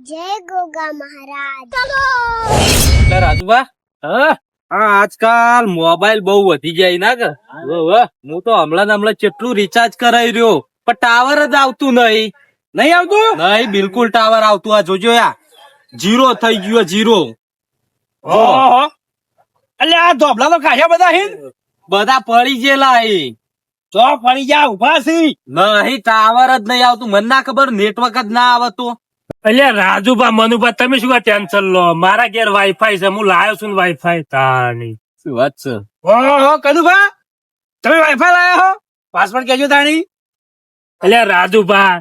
જય ગોગા મહારાજ. રાજુભા આજકાલ મોબાઈલ બહુ વધી જાય ના કે હું તો હમણાં કેટલું રિચાર્જ કરાવી રહ્યો પણ ટાવર જ આવતું નહીં આવતું નહીં બિલકુલ ટાવર આવતું આ જોજો યા જીરો થઈ ગયો જીરો. એટલે આ ધોબલા તો કાઢ્યા બધા હે બધા પડી ગયેલા તો ફરી જા ઉભા સી નહીં ટાવર જ નહીં આવતું મને ના ખબર નેટવર્ક જ ના આવતું. એટલે રાજુભા મનુભા તમે શું ટેન્શન લો મારા ઘેર વાઈફાઈ છે હું લાયો છું વાઈફાઈ તાણી શું વાત છે? ઓહો કનુભા તમે વાઈફાઈ લાયા હો પાસવર્ડ કેજો તાણી. એટલે રાજુભા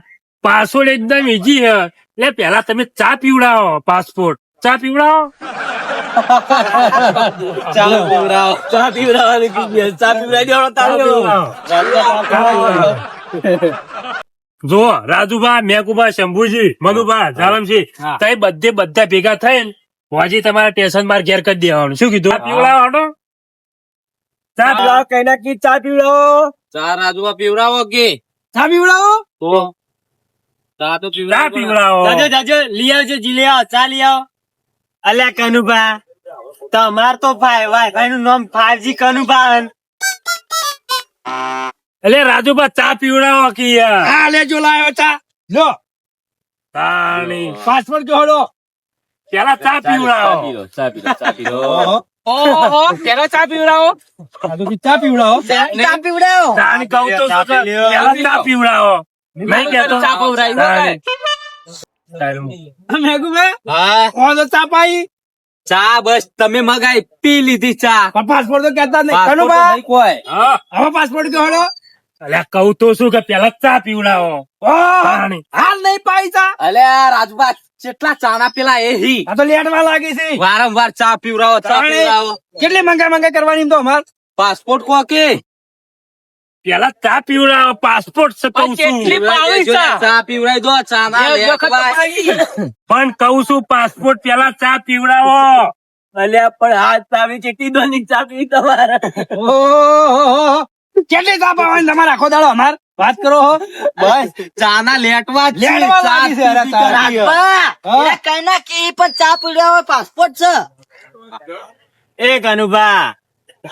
પાસવર્ડ એકદમ ઈઝી હે એટલે પેલા તમે ચા પીવડાવો પાસપોર્ટ ચા પીવડાવો ચા પીવડાવવાની કીધી. ચા પીવડાવી જો રાજુભા મેકુભા શંભુજી મનુભા જાલમજી તઈ બધે બધા ભેગા થઈને હોજી તમારા સ્ટેશન માર ઘેર કરી દેવાનું શું કીધું ચા પીવડાવો ચા પીવડાવો કઈ નાખી ચા પીવડાવો ચા રાજુભા પીવડાવો કે ચા પીવડાવો તો ચા તો ચા પીવડાવો જાજો લઈ આવજો જી લઈ આવો ચા લઈ આવો. અલ્યા કનુભા તમાર તો વાઈફાઈ નું નામ 5G કનુભા એટલે રાજુભા ચા પીવડાવો કે યાર લેજો લાયો ચા લો તાણી પાસપોર્ટ જોડો પેલા ચા પીવડાવો ચા પીવો ઓહો પેલા ચા પીવડાવો ચા પીવડાવો ચા પીવડાવો. તાણી કહું તો શું કર, પેલા ચા પીવડાવો નહીં કેતો ચા પીવડાવી. હા કોણ ચા પાઈ ચા બસ તમે મગાઈ પી લીધી ચા. પાસપોર્ટ તો કેતા નહીં પાસપોર્ટ તો કનુભા નહીં કોઈ. હવે પાસપોર્ટ જોડો અલ્યા કહું તો શું કે પેલા ચા પીવડાવો તાણી હાલ નહીં પાઈ ચા અલ્યા રાજુભા કેટલા ચાના પેલા એ હી આ તો લેટમાં લાગી છે વારંવાર ચા પીવડાવો ચા તાણી. પીવડાવો. કેટલી મંગા કરવાની એમ તો અમાર પાસપોર્ટ કો કે પેલા ચા પીવડાવો પાસપોર્ટ છે કહું છું ચા પીવડાવી દો ચા ના પણ કહું છું પાસપોર્ટ પેલા ચા પીવડાવો અલ્યા પણ હાથ ચાવી કેટલી દોની ચા પી તમારે ઓહો કેટલી ચા પાવાની તમારે આખો દાડો અમાર વાત કરો હો બસ ચા ના લેટવા જ છે. લેટવા ચા લાગી છે, અરે પીવી તારી. તમારી. હા? કઈ ના કે પણ ચા પીવડાવો પાસપોર્ટ છે. એક અનુભા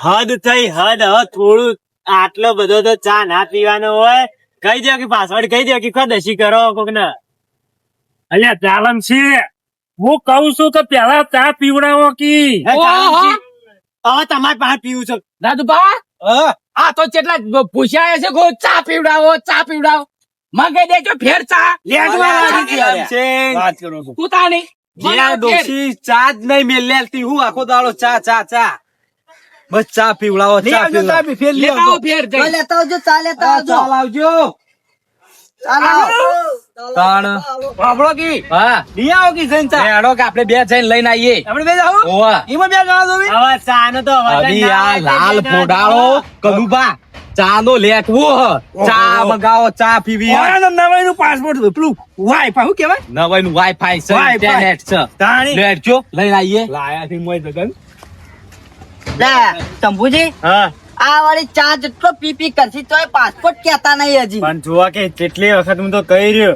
હદ થઈ હદ હવે થોડું આટલો બધો તો ચા ના પીવાનો હોય કહી દો કે પાસવર્ડ કહી દો કે ખુદશી કરો કોક ને અલ્યા ચાલમ છે હું કઉ છું કે પેલા ચા પીવડાવો કી હવે તમારે પાસે પીવું છે રાજુભા આ તો કેટલા પૂછ્યા છે ચા પીવડાવો મગાઈ દેજો ફેર ચા વાત કરો છો તું તાની ડોશી ચા જ નહીં મેલેલતી હું આખો દાડો ચા ચા ચા બસ ચા પીવડાવો ચા પીવડાવો ફેર તો લેતા આવજો ચા લેતા આવજો. ચાલ આવજો ચાલ આવો. તાણ આપણો કી હા લઈ આવો કી જઈને ચા હેડો કે આપણે બે જઈને લઈને આવીએ. આપણે બે જાવ ઓવા એમાં બે જણા જોવી હવે ચા નો તો અભી આ લાલ ફોડાળો કનુભા ચા નો લેટવો હ. ચા મગાવો ચા પીવી નવાઈનું પાસપોર્ટ પેલું વાઈફાઈ શું કેવાય નવાઈનું વાઈફાઈ છે Wi-Fi. ઇન્ટરનેટ છે તાણી લેટજો લઈને આવીએ. લાયા થી મોય દગન લે શંભુજી હા આ વાળી ચા જેટલો પી કરશી તોય પાસપોર્ટ કેતા નહીં હજી. પણ જોવા કે કેટલી વખત હું તો કહી રહ્યો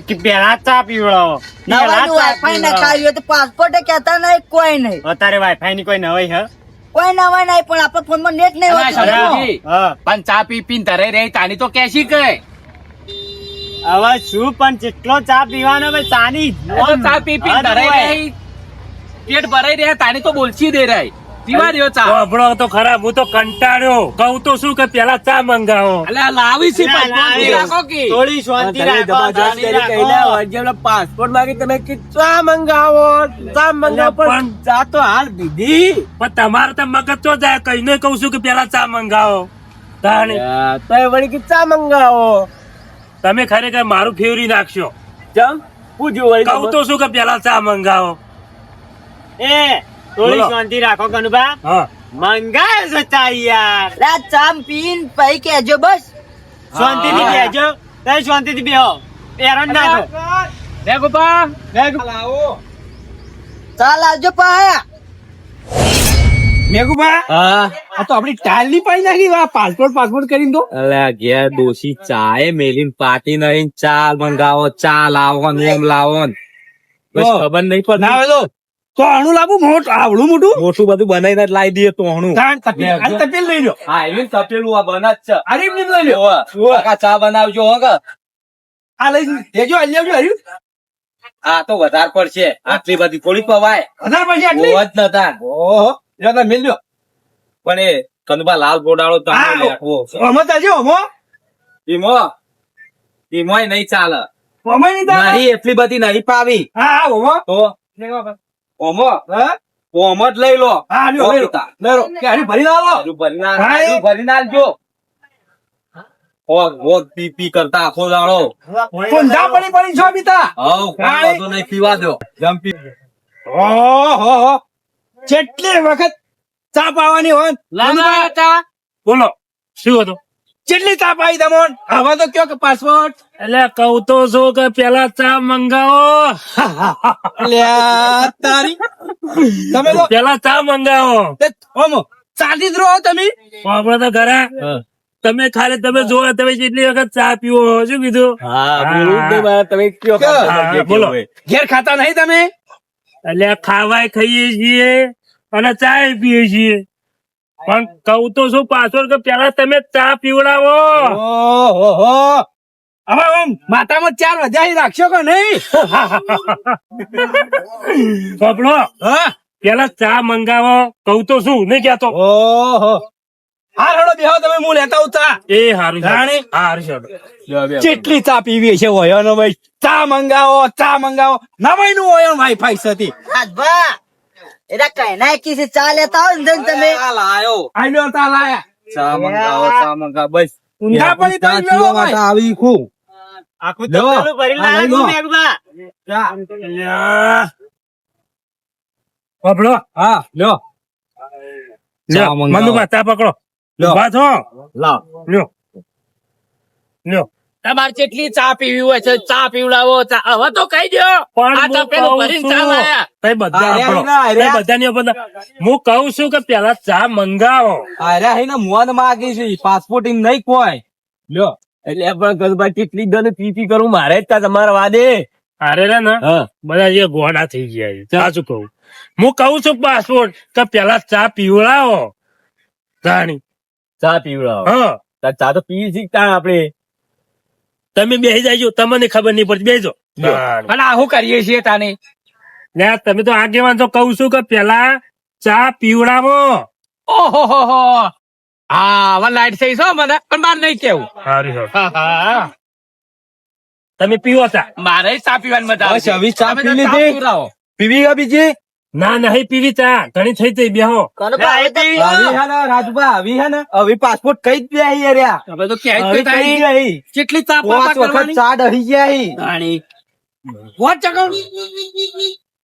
કે પેલા ચા પીવડાવો નવાનું વાઈફાઈ નખાવ્યું તો પાસપોર્ટ કેતા નહીં કોઈ નહીં. અત્યારે વાઈફાઈ ની કોઈ નવાઈ હે કોઈ નવા નહીં પણ આપણા ફોનમાં નેટ નહીં અલા, હોતું. શરમજી, હા પણ ચા પી પીને તરે રહી તાની તો કેસી કહે હવે શું પણ જેટલો ચા પીવાનો ભાઈ ચાની ચા પી પીને તરે રહી પેટ ભરાઈ રહ્યા તાની તો બોલશી દે રહી પીવા દ્યો ચા. આપણો તો ખરાબ હું તો કંટાળ્યો કહું તો શું કે પેલા ચા મંગાવો અલ્યા લાવી છે ના, ના, પાસપોર્ટ રાખો કે થોડી શાંતિ તમે રાખો જબરજસ્ત શાંતિ કરી રાખો. પાસપોર્ટ માંગી તમે ચા મંગાવો ચા મંગાવો પણ ચા તો હાલ દીધી પણ તમારે તો મગજ તો જાય કઈને કહું છું કે પેલા ચા મંગાવો તાણી તો વળી કે ચા મંગાવો તમે ખરેખર મારું ફેવરી નાખશો ચમ પૂછ્યું વળી કહું તો શું કે પેલા ચા મંગાવો એ થોડી બોલો. શાંતિ રાખો કનુભા હા મંગાય છે ચા યાર લે ચા પીને પછી કહેજો બસ. શાંતિ થી બેજો તમે શાંતિ થી બેહો હેરાન ના થો લે ગોપા ચા લાવજો પા. મેઘુભા હા આ તો આપડી ટાલ ની પાઈ નાખી પાસપોર્ટ કરીને દો અલ્યા ઘેર ડોશી ચાય મેલીન પાટી નહીં ચા મંગાવો ચા લાવો ને એમ લાવો ને. બસ ખબર નહીં પડતી. ના હોય તો આણું લાવું મોટું આવડું મોટું મોટું બધું બનાવીને જ લાવી દઈએ તોહણું. તાણ તપેલ લઈ લો હા એવી તપેલું આ બને જ છે. અરે એમ લઈ લો કાકા ચા બનાવજો હો કે. આ લઈ દેજો આ લેજો હર્યું આ તો વધારે પડશે આટલી બધી થોડી પવાય. વધારે પછી આટલી બહુ જ નતા. ઓહો જો તમે મેલ લો પણ એ કનુભા લાલ ગોડાળો હા, તાનો લેખવો. ઓમો તાજો ઓમો ઈમોય નહીં ચાલે. ઓમો નહીં તારે નહીં એટલી બધી નહીં પાવી હા હા ઓમો તો ઓમો હા ઓમો જ લઈ લો. હા લ્યો લઈ લો લઈ લો કે હારી ભરી લાવો હજુ ભરી ના- હા, હજુ ભરી નાખજો. હોગ હોગ પી પી કરતા આખો દાડો. ઊંધા પડી પડી છો બીતા હવ કોઈ વાંધો નહીં, પીવા દો જમ્પી. ઓહો કેટલી વખત ચા પાવાની હોય બોલો શું હતું? કેટલી ચા પાઈ તમોન હવે તો કયો કે પાસપોર્ટ એટલે કહું તો છું કે પેલા ચા મંગાવો. લ્યા તારી તમે તો પેલા ચા મંગાવો. ઓમો ચાલી જ રહો તમે આપડે તો ઘરે તમે ખાલી તમે જોવો તમે જેટલી વખત ચા પીવો શું કીધું? હા બોલું જ નહીં મારે, તમે કયો કયો? ખાતા હા, જે બોલો. કહેવું હોય. ઘેર ખાતા નહીં તમે એટલે ખાવાય ખાઈએ છીએ અને ચાય પીએ છીએ પણ કહું તો શું પાછળ કે પેલા તમે ચા પીવડાવો. ઓહો હવે આમ માતામાં 4 વધારી રાખશો કે નહીં કપડો હા પેલા ચા મંગાવો કહું તો શું નહીં કેતો. ઓહો હા રડો બેહો તમે હું લેતા આવું ચા એ હારું રાણી. હારું છે. કેટલી ચા પીવી છે ઓયોનો ભાઈ ચા મંગાવો નવાઈનું ઓયો વાઈફાઈ સતી રાજભા એરા કઈ ના કીધી ચા લેતા આવો ને તમે આ લાયો. આલ્યો તા લાયા ચા મંગાવો, ચા મંગાવો, બસ. ઊંધા પડી ચા પડી પીવા મેળવો માટે ભાઈ. આવી ખું. આખું લો. તપેલું ભરીને આ લઈ લાવ્યા લો. છું મેઘબા. કપડો હા લ્યો ચા મંગાવો. મંદુ ચા પકડો. લ્યો. ઉભા થો. લાવ. લ્યો લ્યો. તમારે જેટલી ચા પીવી હોય છે ચા પીવડાવો હવે તો કહી દો પણ આ હું તપેલું કહું ભરીને છું, ચા લાયા. તઈ બધા અરે, આપણો. અરે, અરે. તઈ બધાની ઉપર હું કહું છું કે પેલા ચા મંગાવો. અરે હે ને મોન માગી છે પાસપોર્ટ એમ નહીં કોઈ. લ્યો એટલે પણ કનુભા કેટલી દન પી કરું મારે જ તા તમારા વાદે. અરે રે ને હા. બધા જે ગોડા થઈ ગયા છે. સાચું કહું હું કહું છું પાસપોર્ટ કે પેલા ચા પીવડાવો જાણી. ચા પીવડાવો. હા ચા તો પી શીખતા આપડે. તમે બેસી જાયજો તમને ખબર નહીં પડતી બેસજો. અને આવું કરીએ છીએ તાને ને તમે તો આગેવાન છો કહું છું કે પેલા ચા પીવડાવો. ઓહો હો હો. હા હવે લાઈટ થઈ છો મને પણ મારે નહીં કેવું હારી હારી. હા, હા. તમે પીવો ચા? મારે ચા પીવાની મજા બસ આવશે. હવે ચા તમે પી તો ચા લીધી? પીવડાવો. પીવી કે બીજી? ના નહીં પીવી ચા ઘણી થઈ જઈ બેહો. કનુભા હવે તો આવી હે ને રાજભા, આવી હે ને હવે પાસપોર્ટ કઈ જ બે હી રહ્યા. હવે તો ક્યાંય હવે જ કઈ નહીં. ગયા હી. કેટલી ચા 5 પાપા વખત કરવાની? ચા ડહી ગયા હી. રાણી. વોટ ચકવ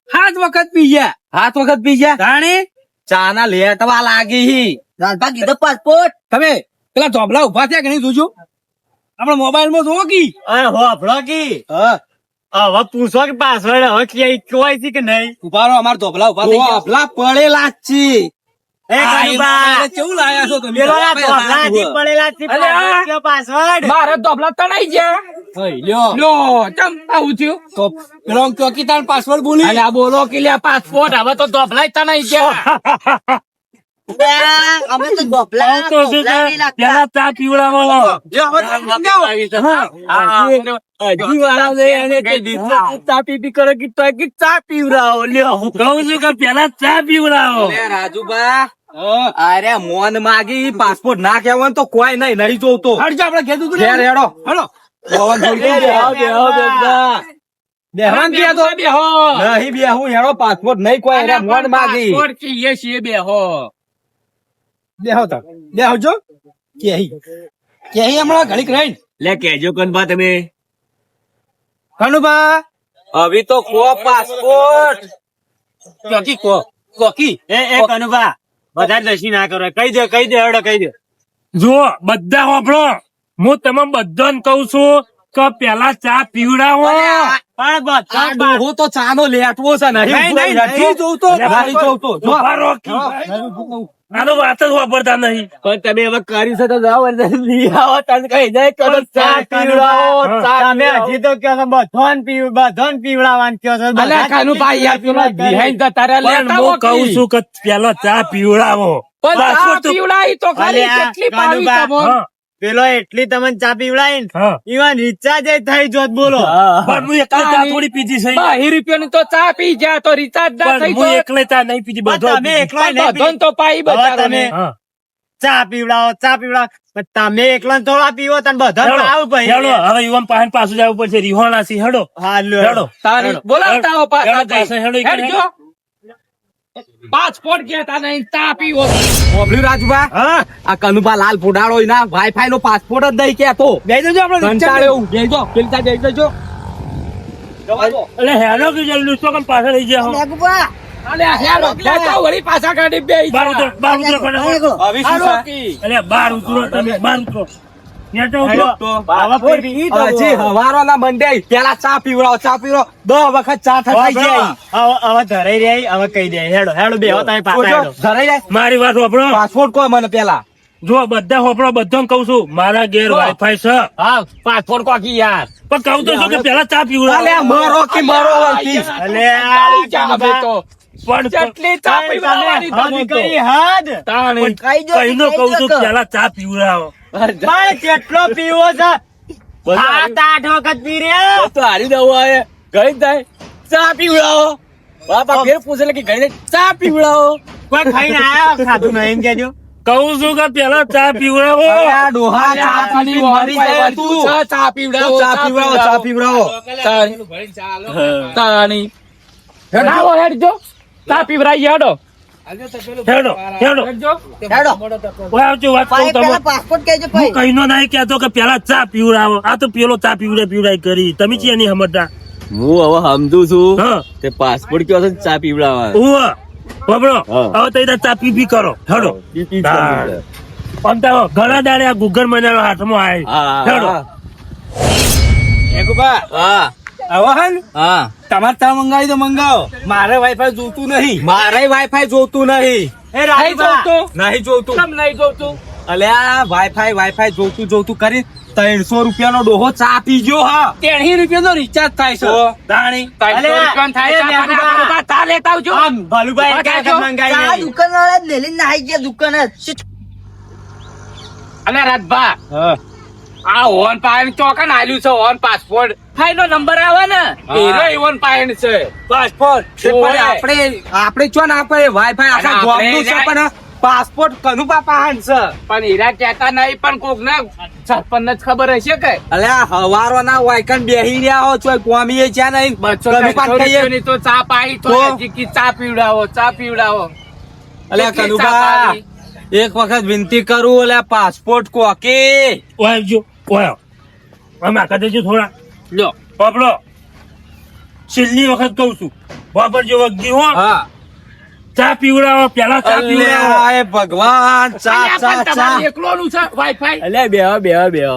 7 વખત પી ગયા 7 વખત પી ગયા. તાણી ચા ના લેટવા લાગી હી. રાજભા કીધો પાસપોર્ટ તમે પેલા ધોબલા ઉભા થયા કે નહીં જોજો આપડે મોબાઈલ માં જોવો કી અરે હોભળો કી હા હવે પૂછો કે પાછળ હવે ક્યાંય કોઈ છે કે નહીં. ઉભા રહો અમારા ધોબલા ઉભા થઈ ગયા ધોબલા પડેલા જ છે. એ કનુભા, કેવું લાયા છો તમે પેલો ના ધોબલા હજી પડેલા છે અરે આ. પાછળ કયો પાછળ. મારે ધોબલા તણાઈ ગયા લ્યો. લ્યો ચમ આવું થયું તો પેલો ચોકી તાર પાસવર્ડ બોલી અલ્યા બોલો કે લ્યા પાસપોર્ટ હવે તો ધોપલાય તા નહીં ગયા. અમે તો ગોપલા તો શું કે પેલા ચા પીવડાવો. હજી વાળા ને એને કે દીધું ચા પી કરો કે તો કે ચા પીવડાવો લ્યો. હું કહું છું કે પેલા ચા પીવડાવો. અરે રાજુભા, અરે મોન માગી પાસપોર્ટ ના કહેવાય ને તો કોઈ નહીં નહીં જોતો. હટજો આપણે કીધું તું ઘેર હેડો. હલો પવન છોડી દે. બેહો, બેહો. બેહવાન કહે તો બેહો. નહીં બેહું હેડો પાસપોર્ટ નહીં કોઈ અરે મોન માગી. પાસપોર્ટ કહીએ છીએ બેહો. બેહો તો બેહજો કેહી હમણાં ઘડીક રહીને લે કેજો કનુભા તમે. કનુભા હવે તો કો પાસપોર્ટ. ચોકી કો કોકી એ કનુભા બધા દર્શી ના કરો કહી દે હડો કહી દે. જુઓ બધા હોભળો હું તમે બધાને કહું છું કે પેલા ચા પીવડાવો. પણ બધો આ ડોહો તો ચાનો લેટવો છે નહીં નહીં, નહીં, નહીં જોઉં તો. નહીં જોઉં તો. જો. ઉભા રહો કી. આનો વાત જ વાપરતા નહીં. પણ તમે હવે કર્યું છે તો જાઓ અને લઈ આવો તને કહી દે કે પણ ચા પીવડાવો હા. ચા તમે હજી તો કહો છો બધોન પીવડાવવાનું કહો છો અલ્યા કાનુભાઈ યાર પેલો behind જતા રહ્યા, પણ લેતા હું આવો કહું કી. છું કે પેલા ચા પીવડાવો. પણ ચા પાછો તો- પીવડાવી તો ખાલી અલ્યા, કેટલી પાવી કાનુભા. તમોન. હા, પેલો એટલી તમને ચા પીવડાવી ને હા. ઈવન રિચાર્જ થઈ જોત બોલો પણ હું એકલો ચા થોડી પીધી છે. 20 રૂપિયાની તો ચા પી ગયા તો રિચાર્જ ના પણ થઈ હું જાય. એકલે ચા નહીં પીધી, બધો પણ તમે પીધી. એકલા પણ નહીં બધાને તો પાઈ હવે બચારોને. તમે હા. ચા પીવડાવો પણ તમે એકલા થોડા પીવો તને બધા હેડો, આવું હેડો, હવે યુવાન પાસે પાછું જવું પડશે. રિહોણા સી હેડો. હેડો. તારી બોલાવતા આવો પાછા હેડો, પાછા હેડો, જઈ. હેડજો. પાસપોર્ટ કહેતા નહીં, ચા પીવો. બોબલ્યું રાજુભા હા આ કનુભા લાલ ફોડાળો એના વાઈફાઈ નો પાસપોર્ટ જ નહીં કેતો બે જજો આપણે કંટાળે એવું બેસજો પેલી ત્યાં બેસી જજો એટલે હેડો કે જલ્દી તો કેમ પાછા લઈ ગયા હો? મેઘુભા, અને હેડો, લેતા વળી પાછા ગાડી બેસી બાર જા. ઉતરો, બાર ઉતરો, આ ફટાફટ. નીકળો. હવે શું હાલો છે? કી. એટલે બાર ઉતરો તમે, બાર ઉતરો. ત્યાં તો ઉતરો. આવા પી હજી હવારોના મંડે પેલા ચા પીવડાવો 10 વખત ચા થઈ જાય હવે ધરાઈ રહી હવે કહી દે હેડો હેડો બે તમે પાછા હેડો ધરાઈ જાય મારી વાત હોભળો. પાસપોર્ટ કો મને પેલા જો બધા હોપડો બધાને કહું છું મારા ઘેર વાઈફાઈ છે. હા પાસપોર્ટ કોકી યાર. પણ કહું તો છું કે પેલા ચા અલ્યા પીવડાવો. મરો કે મરો વળતી. અલે કાળી ચા હવે તો. પણ જેટલી ચા પીવડાવવાની હદ તમે તો. કરી હદ તાણી. ખાઈ જો, કહીનો ખાઈ કહું જો છું કે. પેલા ચા પીવડાવો. પણ કેટલો પીવો છે 7-8 વખત પી રહ્યા તો હારી દઉં આવે ગઈ જાય ચા પીવડાવો બાપા ફેર પૂછે કે ગઈ ચા પીવડાવો કોઈ ખાઈને આયા ખાધું નહીં એમ કેજો કહું છું કે પેલા ચા પીવડાવો. આ ડોહા ચા આપણી પીને મરી જાય તું તું. છે, ચા પીવડાવો, ચા પીવડાવો ચા પીવડાવો તાણી. તાણી. આવો હેડજો. ચા પીવડાવી હેડો. હેડો હેડો હેડો. ઓય આવજો વાત કહું ભાઈ, તમે. પેલા પાસપોર્ટ કહેજો હું ભાઈ. કહીનો નહીં કહેતો કે પેલા ચા પીવડાવો. આ તો પેલો ચા પીવડાઈ કરી. તમે છે નહીં સમજતા. હું હવે સમજુ છું હા તે પાસપોર્ટ કયો છે ચા પીવડાવવા ઉવ્વ. બાબરો હા. હવે તો એને ચા પી કરો હેડો. તાણ. પણ તો ઘણા દાડે આ ગુગર મહિનાનો હાથમાં હા, આવે. હેડો. મેઘુભા, હા હવે હે ને, હા તમારે ચા મંગાવી તો મંગાવો મારે વાઈફાઈ જોતું નહીં. મારે વાઈફાઈ જોતું નહીં એ નહીં જોતું? નહીં જોતું કેમ નહીં જોતું? અલ્યા વાઈફાઈ જોતું કરી 300 રૂપિયાનો ડોહો ચા પીજો હા 30 રૂપિયાનો રિચાર્જ થાય છે. તો દાણી 300 રૂપિયાનો થાય છે. અલ્યા, પણ આ બધા ચા લેતા આવજો. ભલુભાઈ ક્યાં પાછા મંગાવી ચા નહીં. દુકાનવાળા જ લેલી નાહી ગયા દુકાન જ. અને રાજભા હા આ ઓન પાયણ ચોકન આલ્યું છે ઓન પાસપોર્ટ ફાઈનો નંબર આવે ને એરો ઓન પાયણ છે પાસપોર્ટ ઓય. આપણે ચો ના આપણે વાઈફાઈ આખા અને આપણે ગામનું છે જાય. પણ પાસપોર્ટ કનું બાપા હાન છે પણ હીરા કહેતા નહીં પણ કોક ને સરપંચ જ ખબર હશે કે અલ્યા હવારોના વાયકન બેહી રહ્યા હો છો કોમીએ છે નહીં કનું પાન કહીએ ની તો ચા પાઈ તો તો? હજી કી ચા પીવડાવો અલ્યા કેટલી ચા કનુભા પાવી? એક વખત વિનંતી કરું અલ્યા પાસપોર્ટ કોકે ઓય આવજો. ઓય આમ આખા દેજો થોડા. લ્યો બાબરો છેલ્લી વખત કહું છું વાપરજો વગી હો. હા ચા પીવડાવો પેલા ચા પીવડાવો. અલ્યા એ ભગવાન ચા અલ્યા, ચા પણ ચા તમારે એકલોનું છે વાઈફાઈ અલ્યા બેહો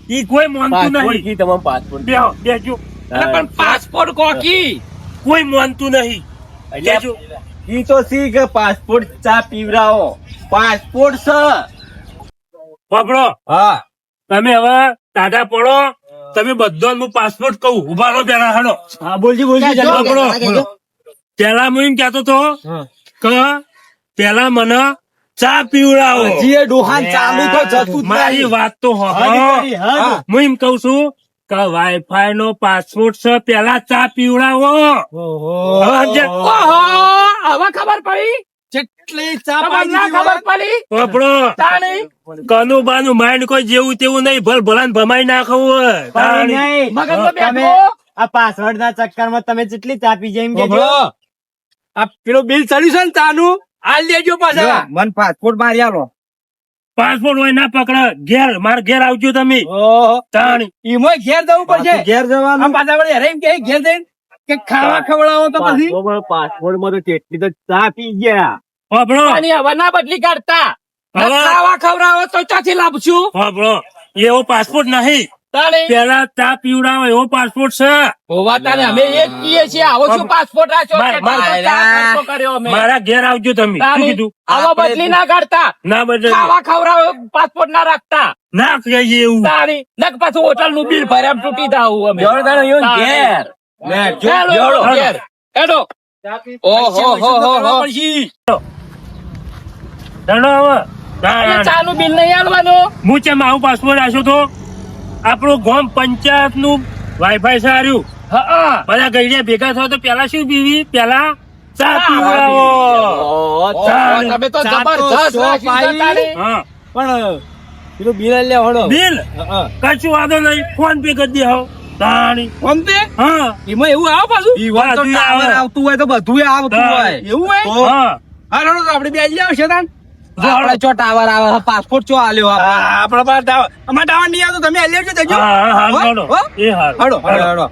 ઈ કોઈ માનતું નહીં. તમારો પાસપોર્ટ બેહો બેજો. અરે પણ પાસપોર્ટ કોકી કોઈ માનતું નહીં. બેજો. ઈ તો સી કે પાસપોર્ટ ચા પીવડાવો પાસપોર્ટ છે બાબરો હા તમે હવે ટાટા પડો. તમે બધો હું પાસપોર્ટ કહું ઉભા રહો પેલા હાડો. હા બોલજી કહેજો, બાબરો કહેજો. પેલા હું એમ કહેતો તો કે પેલા મને ચા પીવડાવો. હજી એ ડોહાન ચાલુ તો જતું જ મારી નહીં. વાત તો હદ. હા. હું એમ કઉ છું કે વાઈફાઈ નો પાસપોર્ટ છે પેલા ચા પીવડાવો. હવે સમજ્યા? ઓહો હવે ખબર પડી જેટલી ચા તમને પાઈ ના દીધી ખબર હોય. પડી બાપડો તાણી કનું બાનું માઇન્ડ કોઈ જેવું તેવું નહીં ભલ ભલાન ભમાઈ નાખવું હોય. તાણી. મગજમાં તમે બેઠો આ પાસવર્ડ ના ચક્કરમાં તમે જેટલી ચા પી જાય એમ કેજો બાબરો, આ પેલું બિલ ચડ્યું છે ને ચાનું હાલ દેજો પાછા મન પાસપોર્ટ મારી આલો પાસપોર્ટ હોય ના પકડે માર ઘેર આવજો તમે. ઓહો તાણી. ઈમોય ઘેર જવું પડશે. ઘેર આમ જવાનું પાછા વળી હેરાન કે ઘેર જઈને કે ખાવા ખવડાવો તો પછી પાસપોર્ટ માં તો કેટલી તો ચા પી ગયા બાપડો અને હવે ના બદલી કાઢતા હવે- ખાવા ખવડાવો તો ચાથી લાવશું બાપડો એવો પાસપોર્ટ નહીં. તારે પેલા ચા પીવડાવો એવો પાસપોર્ટ છે. હોવા તારે અમે એ જ કહીએ છીએ આવો શું પાસપોર્ટ રાખ્યો માર- કે માર- તારે ચા ખર્ચો કર્યો અમે મારા ઘેર આવજો તમે. શું તારે કીધું? આવા બદલી ના કાઢતા ના બદલે ખાવા ખવડાવો પાસપોર્ટ ના રાખતા ના કહીએ એવું. તારી નક પાછું હોટલ નું બિલ ભર્યા તૂટી જાવ અમે ઘેર લે, જો, ચાલો, જોડો. ઘેર. હેડો. ઓહો હો હો હો ચાલો હવે. એટલે ચાનું બિલ નહીં આલવાનું હું ચેમ આવું પાસપોર્ટ આપ્યો તો આપણું ગામ પંચાયત નું વાઈફાઈ સાર્યું. હા બધા ગઈડિયા ભેગા થયો તો પેલા શું પીવી? પેલા ચા પીવડાવો. ઓહો, ચાલ. તમે તો ચા તો જબરજસ્ત સો રાખ્યું છે પાઈ. તારે. હા પણ પેલું બિલ લે હળો બિલ કશું વાંધો નહીં. ફોન પે કરી દે હો. તાણી. કોણ તે હા એમાં એવું આવે પાછું ઈવન તો બધું ટાવર આવે. આવતું હોય તો બધું આવતું હા. હોય એવું હોય હા હા રડો તો આપણે બે જાવ છે તાન આપણે ચો ટાવર આવે પાસપોર્ટ ચો આલ્યો આપણે આપણા પાસે ટાવર અમારે ટાવર નહીં આવતો તમે આલ્યો છો દેજો હા હા હો? હાલો. હો? એ હાલ હળો હળો હળો